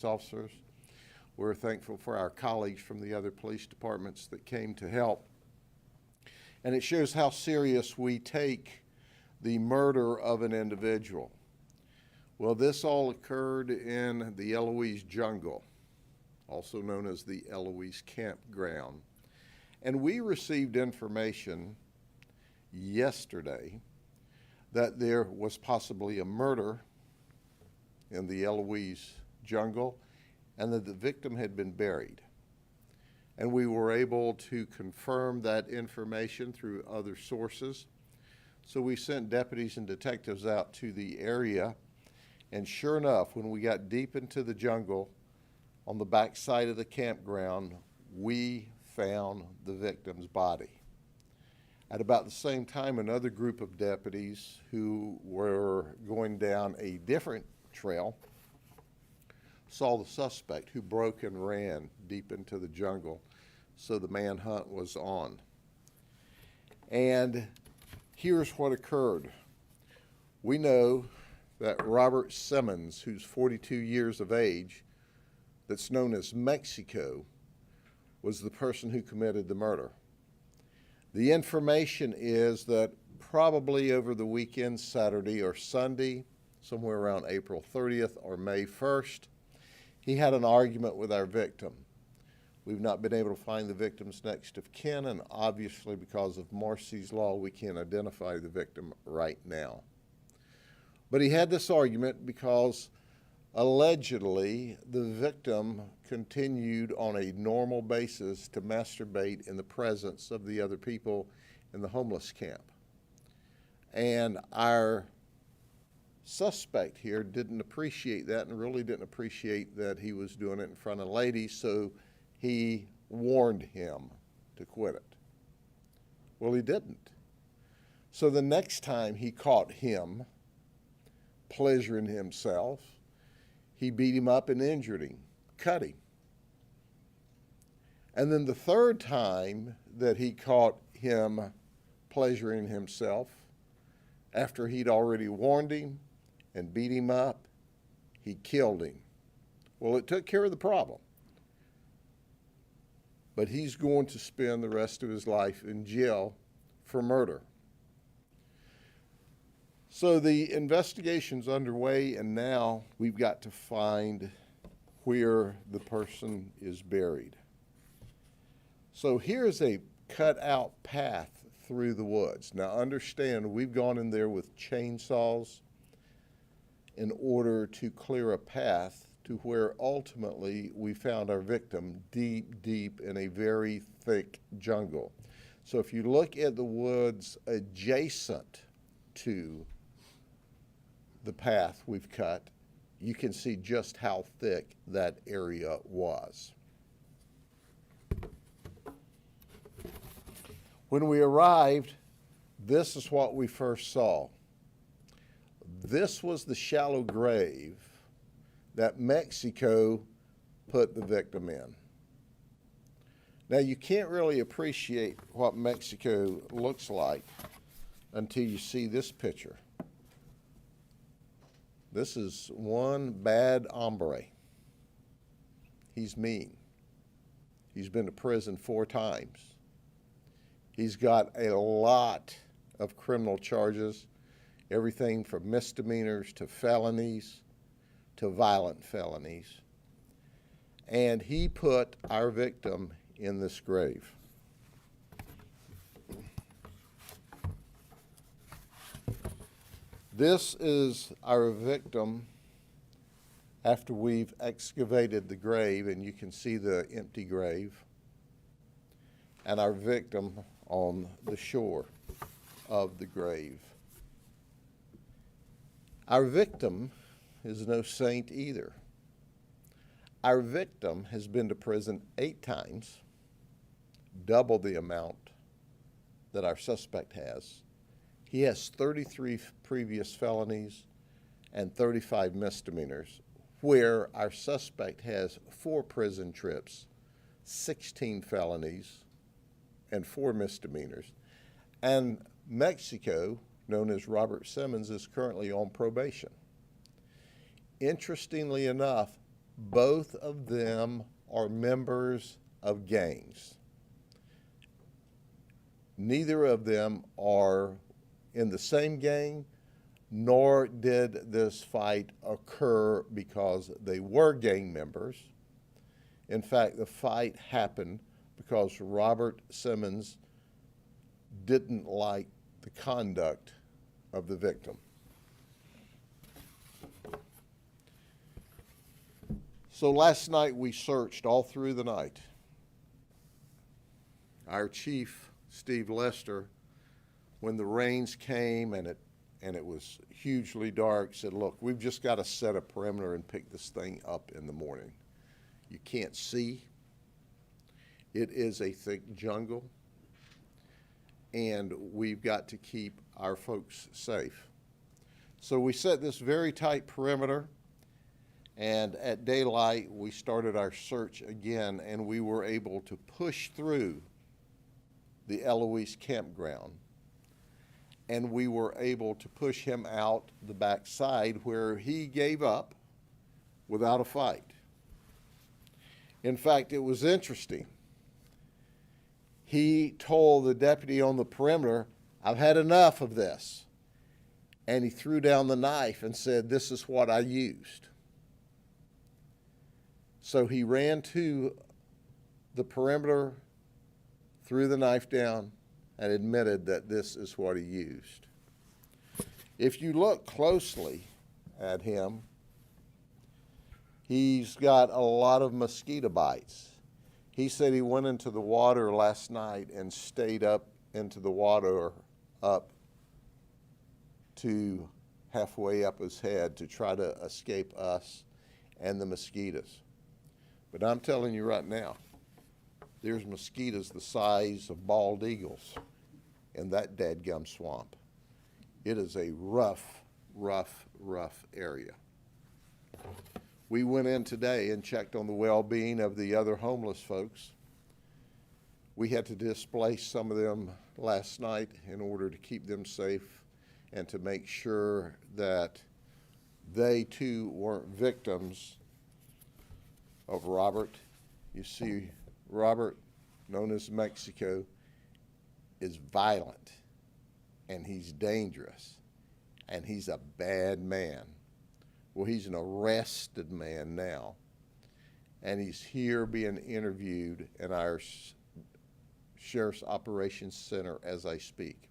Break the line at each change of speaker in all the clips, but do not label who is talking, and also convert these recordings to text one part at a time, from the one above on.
officers. We're thankful for our colleagues from the other police departments that came to help. And it shows how serious we take the murder of an individual. Well, this all occurred in the Eloise jungle, also known as the Eloise campground. And we received information yesterday that there was possibly a murder in the Eloise jungle and that the victim had been buried. And we were able to confirm that information through other sources. So we sent deputies and detectives out to the area, and sure enough, when we got deep into the jungle on the back side of the campground, we found the victim's body. At about the same time, another group of deputies who were going down a different trail saw the suspect, who broke and ran deep into the jungle, so the manhunt was on. And here's what occurred. We know that Robert Simmons, who's 42 years of age, that's known as Mexico, was the person who committed the murder. The information is that probably over the weekend, Saturday or Sunday, somewhere around April 30th or May 1st, he had an argument with our victim. We've not been able to find the victim's next of kin, and obviously because of Marcy's Law, we can't identify the victim right now. But he had this argument because allegedly the victim continued on a normal basis to masturbate in the presence of the other people in the homeless camp. And our suspect here didn't appreciate that, and really didn't appreciate that he was doing it in front of ladies, so he warned him to quit it. Well, he didn't. So the next time he caught him pleasuring himself, he beat him up and injured him, cut him. And then the third time that he caught him pleasuring himself, after he'd already warned him and beat him up, he killed him. Well, it took care of the problem. But he's going to spend the rest of his life in jail for murder. So the investigation's underway, and now we've got to find where the person is buried. So here's a cut-out path through the woods. Now understand, we've gone in there with chainsaws in order to clear a path to where ultimately we found our victim deep, deep in a very thick jungle. So if you look at the woods adjacent to the path we've cut, you can see just how thick that area was. When we arrived, this is what we first saw. This was the shallow grave that Mexico put the victim in. Now, you can't really appreciate what Mexico looks like until you see this picture. This is one bad hombre. He's mean. He's been to prison 4 times. He's got a lot of criminal charges, everything from misdemeanors to felonies to violent felonies. And he put our victim in this grave. This is our victim after we've excavated the grave, and you can see the empty grave, and our victim on the shore of the grave. Our victim is no saint either. Our victim has been to prison 8 times, double the amount that our suspect has. He has 33 previous felonies and 35 misdemeanors, where our suspect has 4 prison trips, 16 felonies, and 4 misdemeanors. And Mexico, known as Robert Simmons, is currently on probation. Interestingly enough, Both of them are members of gangs. Neither of them are in the same gang, nor did this fight occur because they were gang members. In fact, the fight happened because Robert Simmons didn't like the conduct of the victim. So last night we searched all through the night. Our chief, Steve Lester, when the rains came and it was hugely dark, said, look, we've just got to set a perimeter and pick this thing up in the morning. You can't see. It is a thick jungle, and we've got to keep our folks safe. So we set this very tight perimeter, and at daylight we started our search again, and we were able to push through the Eloise campground, and we were able to push him out the back side where he gave up without a fight. In fact, it was interesting. He told the deputy on the perimeter, I've had enough of this. And he threw down the knife and said, this is what I used. So he ran to the perimeter, threw the knife down, and admitted that this is what he used. If you look closely at him, he's got a lot of mosquito bites. He said he went into the water last night and stayed up into the water up to halfway up his head to try to escape us and the mosquitoes. But I'm telling you right now, there's mosquitoes the size of bald eagles in that dadgum swamp. It is a rough, rough, rough area. We went in today and checked on the well-being of the other homeless folks. We had to displace some of them last night in order to keep them safe and to make sure that they too weren't victims of Robert. You see, Robert, known as Mexico, is violent, and he's dangerous, and he's a bad man. Well, he's an arrested man now, and he's here being interviewed in our Sheriff's Operations Center as I speak.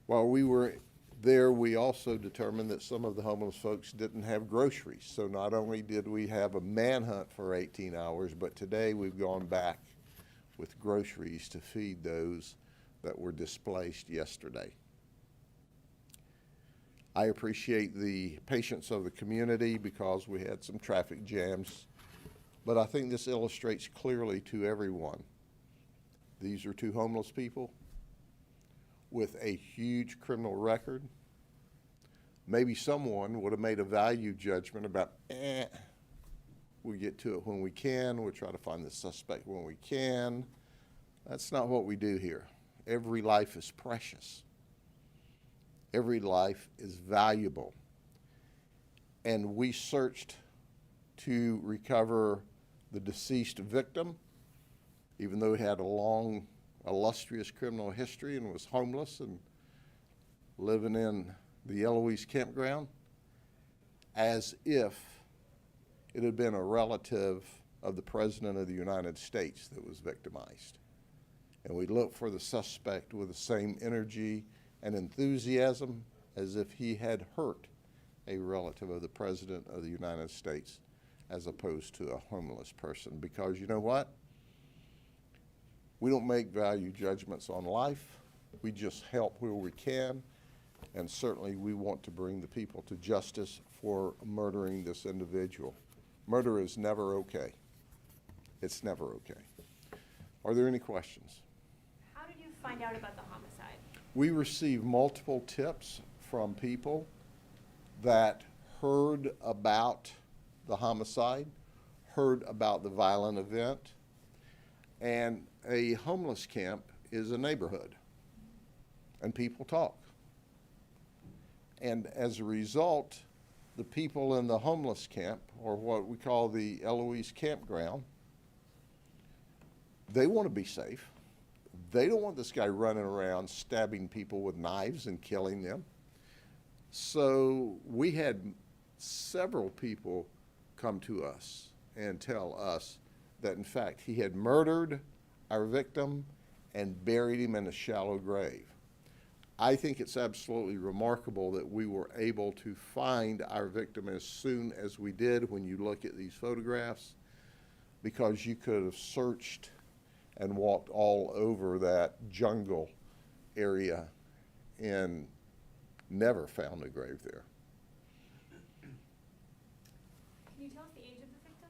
While we were there, we also determined that some of the homeless folks didn't have groceries. So not only did we have a manhunt for 18 hours, but today we've gone back with groceries to feed those that were displaced yesterday. I appreciate the patience of the community because we had some traffic jams, but I think this illustrates clearly to everyone. These are two homeless people with a huge criminal record. Maybe someone would have made a value judgment about, we'll get to it when we can, we'll try to find the suspect when we can. That's not what we do here. Every life is precious. Every life is valuable. And we searched to recover the deceased victim, even though he had a long, illustrious criminal history and was homeless and living in the Eloise campground, as if it had been a relative of the President of the United States that was victimized. And we looked for the suspect with the same energy and enthusiasm as if he had hurt a relative of the President of the United States as opposed to a homeless person. Because you know what? We don't make value judgments on life. We just help where we can. And certainly we want to bring the people to justice for murdering this individual. Murder is never okay. It's never okay. Are there any questions?
How did you find out about the homicide?
We received multiple tips from people that heard about the homicide, heard about the violent event, and a homeless camp is a neighborhood, and people talk. And as a result, the people in the homeless camp, or what we call the Eloise campground, they want to be safe. They don't want this guy running around stabbing people with knives and killing them. So we had several people come to us and tell us that, in fact, he had murdered our victim and buried him in a shallow grave. I think it's absolutely remarkable that we were able to find our victim as soon as we did when you look at these photographs, because you could have searched and walked all over that jungle area and never found a grave there.
Can you tell us the age of the victim?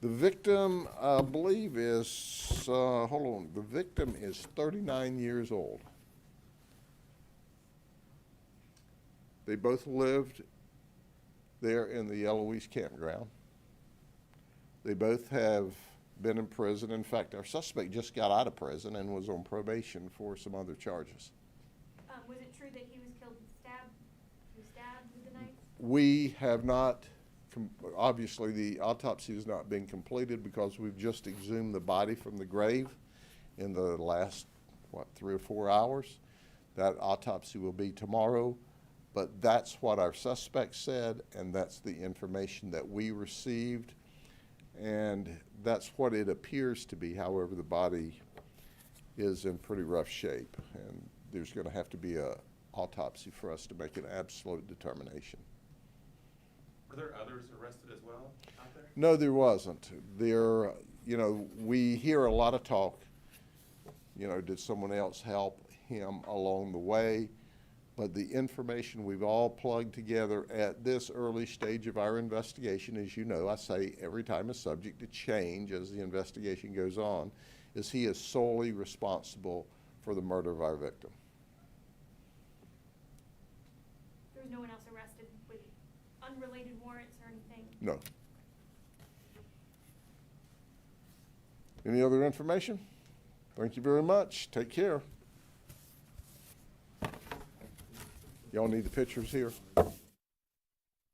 The victim, I believe, is, hold on, the victim is 39 years old. They both lived there in the Eloise campground. They both have been in prison. In fact, our suspect just got out of prison and was on probation for some other charges.
Was it true that he was killed with stabbed with the knife?
We have not, obviously the autopsy has not been completed because we've just exhumed the body from the grave in the last, 3 or 4 hours. That autopsy will be tomorrow, but that's what our suspect said, and that's the information that we received, and that's what it appears to be. However, the body is in pretty rough shape, and there's going to have to be an autopsy for us to make an absolute determination.
Were there others arrested as well out there?
No, there wasn't. There, we hear a lot of talk, did someone else help him along the way? But the information we've all plugged together at this early stage of our investigation, as you know, I say every time is subject to change as the investigation goes on, is he is solely responsible for the murder of our victim.
There was no one else arrested with unrelated warrants or anything?
No. Any other information? Thank you very much. Take care. Y'all need the pictures here?